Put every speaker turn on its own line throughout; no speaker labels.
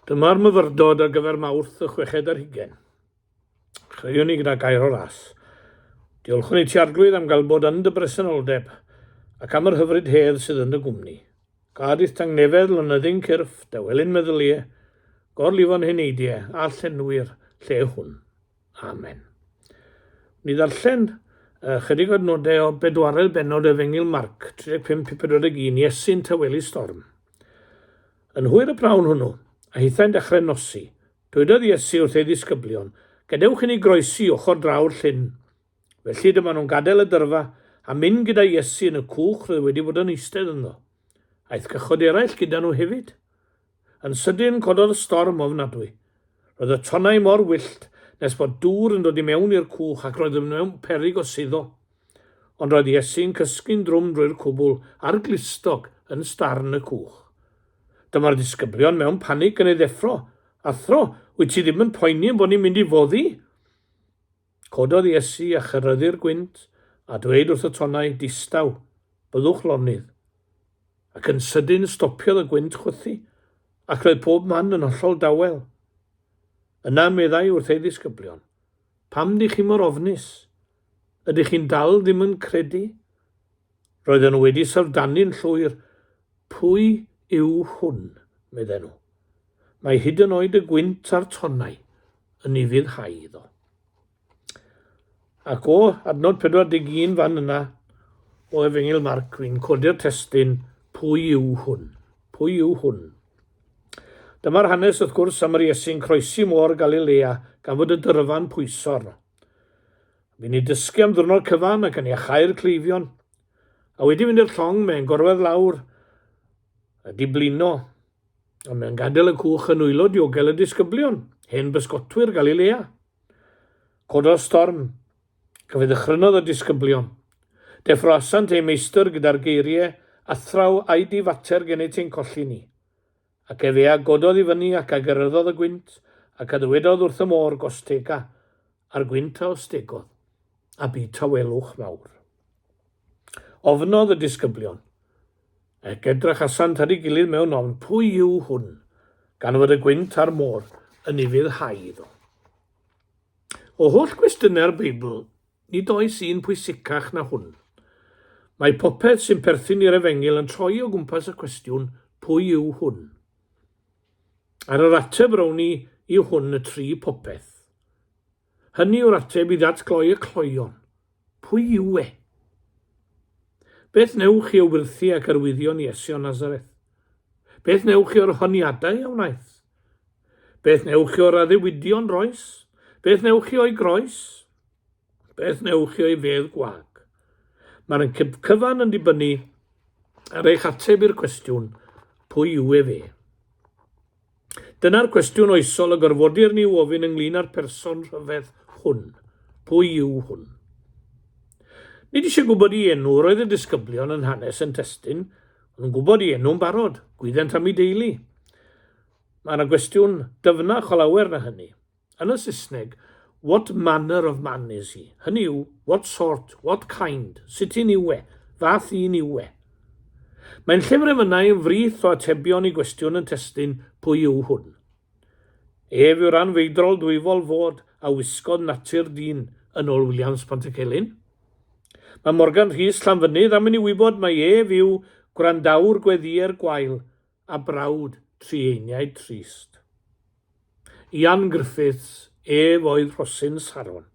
Dyma'r myfyrdod ar gyfer Mawrth y 60. Chreiwn ni gyda gair o ras. Diolchwn i ti arglwydd am gael bod yn dy bresenoldeb ac am yr hyfryd hedd sydd yn dy gwmni. Gadydd tangnefedd lynyddu'n cyrff, dawelyn meddyliau, gorlifon heneidiau a llenwyr lle hwn. Amen. Ni ddarllen chydig o nodau o bedwaredd benod Efengyl Marc, 35-41, Iesu'n tawelu storm. Yn hwyr y prawn hwnnw, a hitha'n dechrau nosi, dywedodd Iesu wrth ei ddisgyblion, gadewch i ni groesi ochr draw'r llyn. Felly dyma nhw'n gadael y dyrfa a mynd gyda Iesu yn y cwch roedd wedi bod yn eistedd ynddo. Aeth cychod eraill gyda nhw hefyd. Yn sydyn cododd y storm ofnadwy. Roedd y tonnau mor wyllt nes bod dŵr yn dod i mewn i'r cwch ac roedd yn mewn peryg o suddo. Ond roedd Iesu'n cysgu'n drwm drwy'r cwbl a'r glistog yn starn y cwch. Dyma'r disgyblion mewn panig yn ei ddeffro. Athro, wyt ti ddim yn poeni yn bod ni'n mynd i foddi? Cododd Iesu a chyrryddu'r gwynt a dweud wrth y tonnau distaw, byddwch lonydd. Ac yn sydyn stopiodd y gwynt chwythu ac roedd pob man yn hollol dawel. Yna meddai wrth ei ddisgyblion, pam di chi mor ofnus? Ydych chi'n dal ddim yn credu? Roedden nhw wedi syfrdannu'n llwyr, pwy yw hwn, medden nhw. Mae hyd yn oed y gwynt a'r tonnau yn ei fyddhau iddo. Ac o adnod 41 fan yna o Efengyl Marc, fi'n codi'r testyn pwy yw hwn. Pwy yw hwn? Dyma'r hanes wrth gwrs am yr Iesu'n croesi môr Galilea gan fod y dyrfa'n pwysor. Fi'n ei dysgu am ddwrnod cyfan ac yn iachau'r cleifion. A wedi mynd i'r llong mewn gorwedd lawr a diblino. A mewn gadael y cwch yn wylo diogel y disgyblion, hen bysgotwyr Galilea. Cododd storm, cyfeddychrynodd y disgyblion. Deffrosant ei meistr gyda'r geiriau, athraw a'i difater gen ei ti'n colli ni. Ac efe a gododd i fyny ac a gyrryddodd y gwynt, ac a ddywedodd wrth y môr gostega, a'r gwynt a ostegodd, a bu tawelwch mawr. Ofnodd y disgyblion, ac edrych asant ar ei gilydd mewn ofn, pwy yw hwn, gan fod y gwynt a'r môr yn ei fyddhau iddo. O holl gwestiynau'r Beibl, nid oes un pwysicach na hwn. Mae popeth sy'n perthyn i'r Efengyl yn troi o gwmpas y cwestiwn, pwy yw hwn? Ar yr ateb rown ni yw hwn y tri popeth. Hynny yw'r ateb i datgloi y cloeon. Pwy yw e? Beth newch chi o wirthu ac arwyddion Iesu o Nazareth? Beth newch chi o'r honiadau a wnaeth? Beth newch chi o'r addewidion roes? Beth newch chi o'i groes? Beth newch chi o'i fedd gwag? Mae'r cyfan yn dibynnu ar eich ateb i'r cwestiwn, pwy yw e fe? Dyna'r cwestiwn oesol y gorfodir ni ofyn ynglyn â'r person rhyfedd hwn. Pwy yw hwn? Nid eisiau gwybod i enw roedd y disgyblion yn hanes yn testyn, ond yn gwybod i enw'n barod, gwyddent am ei deulu. Mae'n gwestiwn dyfnach o lawer na hynny. Yn y Saesneg, what manner of man is he? Hynny yw, what sort, what kind, sut i'n yw e, fath i'n yw e. Mae'n llyfr emynau yn frith o atebion i gwestiwn yn testyn pwy yw hwn. Ef yw'r anfeidrol dwyfol fod a wisgodd natur dyn yn ôl Williams Pontycelyn. Mae Morgan Rhys Llanfynydd am yn ei wybod mae ef yw gwrandawr gweddiau'r gwael a brawd trieiniaid trist. Ian Griffiths, ef oedd Rhosyn Saron.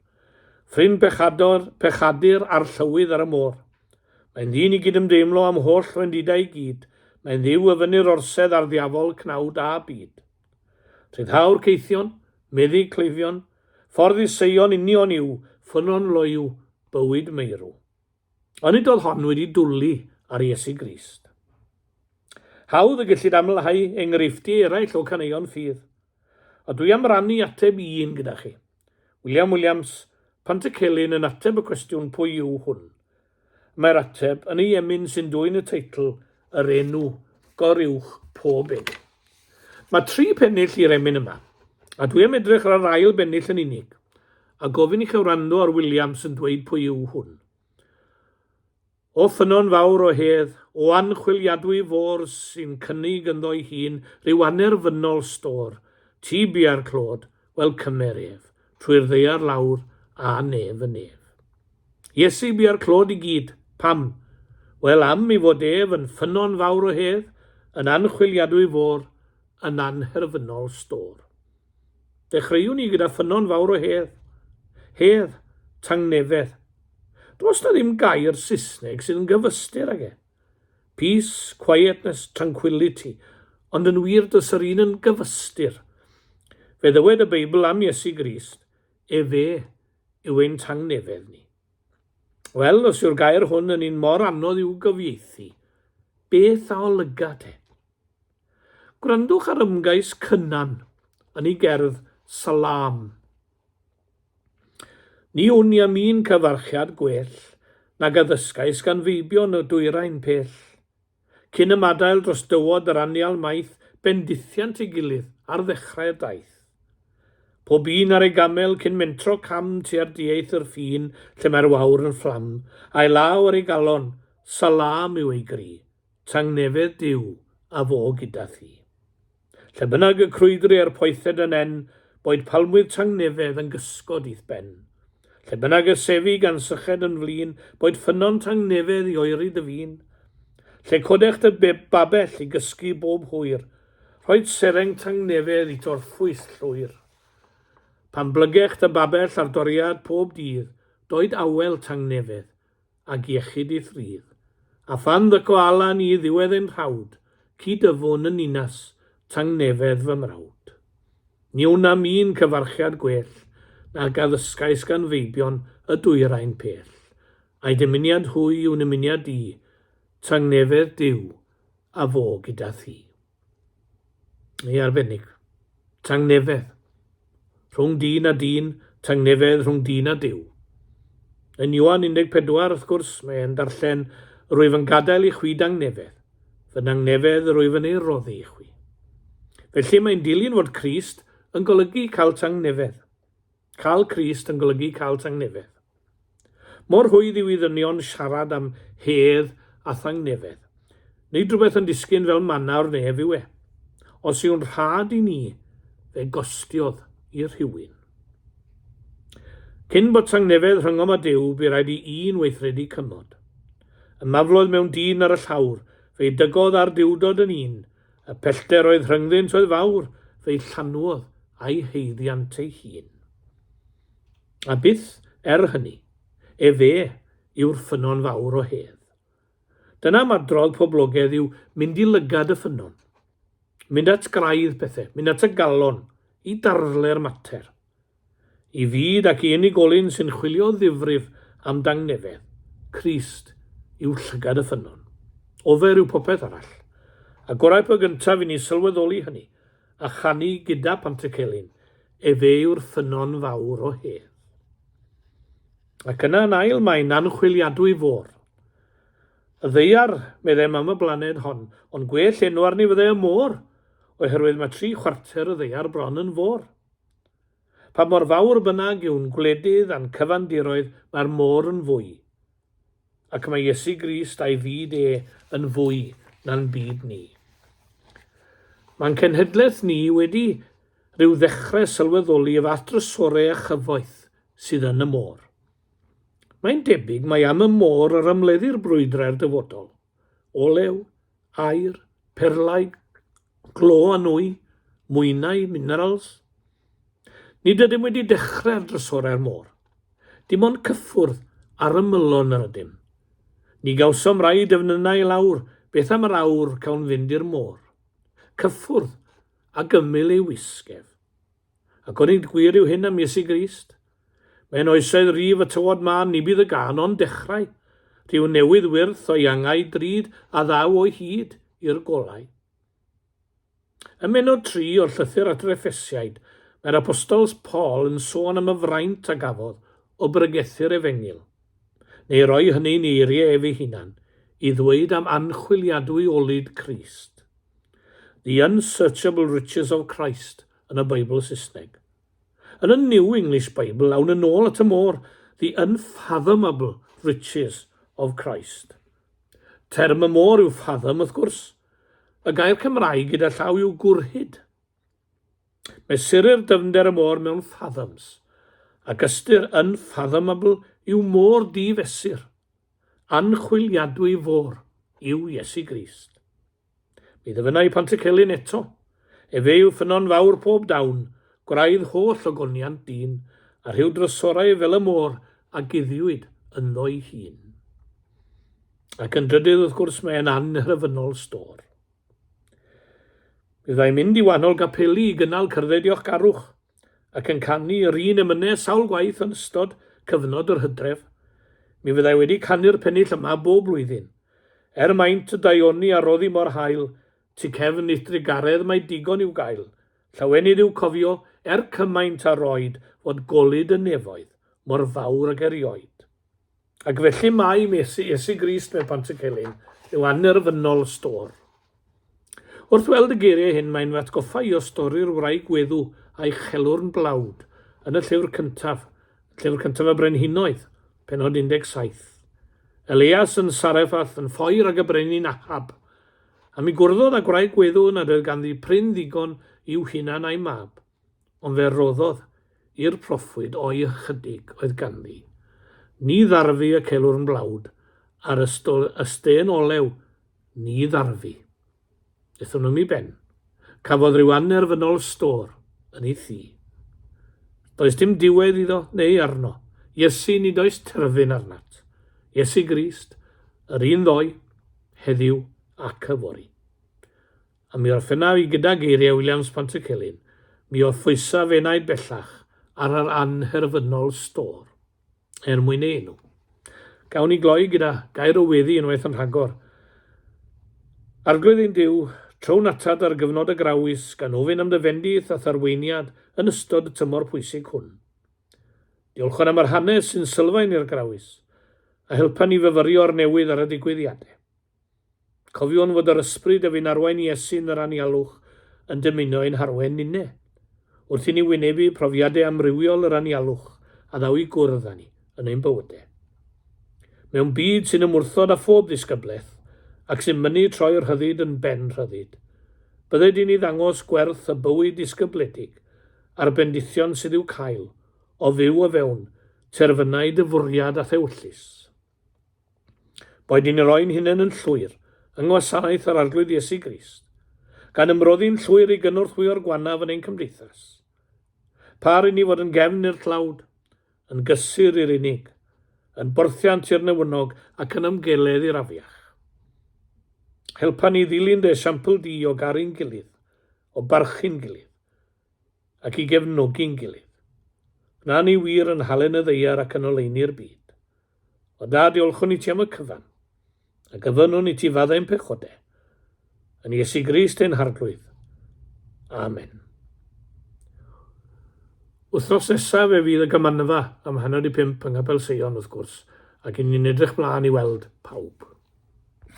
Ffrind pechadur ar llywydd ar y môr. Mae'n ddyn i gydymdeimlo am holl wendidau i gyd. Mae'n ddiw y fyny'r orsedd ar ddiafol cnawd a byd. Rhyddhawr ceithion, meddu cleifion, ffordd i seion union yw, ffynon loiw, bywyd meirw. Ond nid oedd hon wedi dwlu ar Iesu Grist. Hawdd y gellid amlhau enghreifftiau eraill o caneuon ffydd. A dwi am rannu ateb un gyda chi. Williams Pontycelyn yn ateb y cwestiwn pwy yw hwn. Mae'r ateb yn ei emyn sy'n dwyn y teitl yr enw goruwch pob enw. Mae 3 pennill i'r emyn yma, a dwi am edrych ar ail bennill yn unig, a gofyn i chi wrando ar Williams yn dweud pwy yw hwn. O ffynon fawr o hedd, o anchwiliadwy fôr sy'n cynnig ynddo'i hun, rhyw anerfynol stor, ti bia'r clod, wel cymer ef, trwy'r ddeiar lawr a nef y nef. Iesu bia'r clod i gyd, pam? Wel am i fod ef yn ffynon fawr o hedd, yn anchwiliadwy fôr, yn anherfynol stor. Dechreuwn ni gyda ffynon fawr o hedd. Hedd, tangnefedd. Does na ddim gair Saesneg sydd yn gyfystyr ag e. Peace, quietness, tranquility, ond yn wir dys yr un yn gyfystyr. Fe ddywed y Beibl am Iesu Grist, fe yw ein tangnefedd ni. Wel, os yw'r gair hwn yn un mor anodd i'w gyfieithu, beth a olyga te? Gwrandwch ar ymgais cynnan yn ei gerdd Salam. Ni wn i am un cyfarchiad gwell, nag addysgais gan feibion y dwyrain pell. Cyn ymadael dros dywod yr anial maith, bendithiant ei gilydd ar ddechrau'r daith. Pob un ar ei gamel cyn mentro cam tua'r dieith yr ffin, lle mae'r wawr yn fflam, a'i law ar ei galon, salam yw ei gri, tangnefedd diw a fo gyda thi. Lle bynnag y crwydri ar poethed yn en, boed palmwydd tangnefedd yn gysgod i'th ben. Lle bynnag y sefi gan syched yn flin, boed ffynon tangnefedd i oeri dy fin. Lle codech dy babell i gysgu bob hwyr, rhoed sereng tangnefedd i torffwys llwyr. Pan blygech dy babell ar doriad pob dydd, doed awel tangnefedd, ag iechyd i thrydd. A phan ddyco alan i ddiwedd ein rhawd, cydyfwn yn unas, tangnefedd fy mrawd. Ni wn am un cyfarchiad gwell, nag addysgais gan feibion y dwyrain pell. A'i dymuniad hwy yw'n ymuniad di, tangnefedd diw a fo gyda thi. Ei arbennig, tangnefedd. Rhwng dyn a dyn, tangnefedd rhwng dyn a diw. Yn Ioan 14, wrth gwrs, mae'n darllen rwyf yn gadael i chwi dangnefedd, fy nangnefedd rwyf yn ei roddi i chwi. Felly mae'n dilyn fod Crist yn golygu cael tangnefedd. Cael Crist yn golygu cael tangnefedd. Mor hwydd yw i ddynion siarad am hedd a tangnefedd. Nid rhywbeth yn disgyn fel manawr nef yw e. Os yw'n rhad i ni, fe gostiodd i'r rhywun. Cyn bod tangnefedd rhyngom a Duw, bu rhaid i un weithredu cymod. Y maflodd mewn dyn ar y llawr, fe dygodd ar diwdod yn un. Y pellter oedd rhyngddynt oedd fawr, fe llanwodd a'i heiddiant ei hun. A byth hynny, fe yw'r ffynon fawr o hedd. Dyna madrodd poblogaidd yw mynd i lygad y ffynon. Mynd at graidd pethau, mynd at y galon, i darle'r mater. I fyd ac i unigolyn sy'n chwilio ddifrif am dangnefedd, Crist yw llygad y ffynon. Ofer yw popeth arall. A gorau po gyntaf i ni sylweddoli hynny, a chanu gyda Pantycelyn, fe yw'r ffynon fawr o hedd. Ac yna yn ail mae'n anchwiliadwy fôr. Y ddeiar, meddem am y blaned hon, ond gwell enw arni fydde y môr, oherwydd mae 3/4 y ddeiar bron yn fôr. Pa mor fawr bynnag yw'n gwledydd a'n cyfandiroedd, mae'r môr yn fwy. Ac mae Iesu Grist a'i fyd yn fwy na'n byd ni. Mae'n cenhedlaeth ni wedi rhyw ddechrau sylweddoli y fath drysorau a chyfoeth sydd yn y môr. Mae'n debyg mae am y môr yr ymleddu'r brwydrau'r dyfodol. Olew, air, perlau, glo a nwy, mwynau, minerals. Nid ydym wedi dechrau'r drysorau'r môr. Dim ond cyffwrdd ar ymylon yr ydym. Ni gawsom rai defnynnau lawr, beth am yr awr cawn fynd i'r môr. Cyffwrdd a gymyl ei wisgef. Ac o'n i'n gwir yw hyn am Iesu Grist. Mae'n oesoedd rif y tywod man ni bydd y gan o'n dechrau, rhyw newydd wyrth o iangau drud a ddaw o hyd i'r golau. Ym Menod 3 o'r llythyr at yr Effesiaid, mae'r apostols Paul yn sôn am y fraint a gafodd o brygethu'r Efengyl, neu roi hynny'n eiriau ef ei hunan, i ddweud am anchwiliadwy olyd Crist. The unsearchable riches of Christ yn y Beibl Saesneg. Yn y New English Bible, awn yn ôl at y môr, the unfathomable riches of Christ. Term y môr yw fathom wrth gwrs. Y gair Cymraeg gyda llaw yw gwrhyd. Mesurir dyfnder y môr mewn fathoms, ac ystyr unfathomable yw môr difesur. Anchwiliadwy fôr yw Iesu Grist. Mi ddyfynnau Pantycelyn eto. Efe yw ffynon fawr pob dawn, gwraidd holl o goniant dyn, a rhyw drysorau fel y môr a guddiwyd ynddo ei hun. Ac yn drydydd wrth gwrs mae'n anhyrfynol stor. Byddai'n mynd i wannol gapeli i gynnal cerdded diolchgarwch ac yn canu yr un emynau sawl gwaith yn ystod cyfnod yr Hydref. Mi fyddai wedi canu'r pennill yma bob blwyddyn. Maint y daioni a roddi mor hael, tu cefn eithrigaredd mae digon i'w gael. Llawenydd i'w cofio cymaint a roed fod golyd y nefoedd mor fawr ag erioed. Ac felly mae Iesu Grist mewn Pantycelyn yw annerfynol stor. Wrth weld y geiriau hyn, mae'n atgoffa i o stori'r wraig weddw a'i chelwrn blawd yn y llyfr cyntaf y Brenhinoedd, penod 17. Elias yn Sareffath yn ffoir ag y brenin Ahab, a mi gwrddodd â gwraig weddw nad oedd ganddi pryn ddigon i'w hunan a'i mab, ond fe roddodd i'r proffwyd o'i ychydig oedd ganddi. Ni ddarfu y celwrn blawd, ar ystên olew, ni ddarfu. Ethon nhw'n mi ben. Cafodd rhyw annerfynol stor yn ei thi. Does dim diwedd iddo, neu arno. Iesu ni does terfyn arnat. Iesu Grist, yr un ddoi, heddiw ac yfori. A mi orffenna i gyda geiriau Williams Pantycelyn, mi oedd phwysa fenaid bellach ar yr anherfynol stor. Mwyn ei enw. Gawn ni gloi gyda gair o weddi unwaith yn rhagor. Arglwydd ein Duw, trown atad ar gyfnod y grawys gan ofyn am dyfendith a tharweiniad yn ystod y tymor pwysig hwn. Diolchon am yr hanes sy'n sylfaen i'r grawys, a helpa ni fyfyrio'r newydd ar y digwyddiadau. Cofion fod yr ysbryd a fi'n arwain Iesu'n yr anialwch yn dymuno ein harwen ninne, wrth i ni wynebu profiadau amrywiol yr anialwch a ddaw i gwrdd â ni yn ein bywydau. Mewn byd sy'n ymwrthod â phob ddisgybleth ac sy'n mynnu troi'r rhyddid yn ben rhyddid, byddai di ni ddangos gwerth y bywyd disgybledig a'r bendithion sydd i'w cael o fyw o fewn terfynau dyfwriad a thewllus. Boed ni'n roi'n hunain yn llwyr yng ngwasanaeth ar arglwydd Iesu Grist, gan ymroddi'n llwyr i gynorthwyo'r gwanaf yn ein cymdeithas. Par i ni fod yn gefn i'r tlawd, yn gysur i'r unig, yn borthiant i'r newynog ac yn ymgeledd i'r afiach. Helpa ni ddilyn dy esiampl di o garu'n gilydd, o barchu'n gilydd, ac i gefnogi'n gilydd. Na ni wir yn halen y ddeiar ac yn oleini'r byd. O da diolchwn i ti am y cyfan, ac yfynwn i ti faddau'n pechodau. Yn Iesu Grist ein harglwydd. Amen. Wythnos nesaf fe fydd y gymanfa am 4:30 yng Ngapel Seion wrth gwrs, ac ni'n edrych mlaen i weld pawb.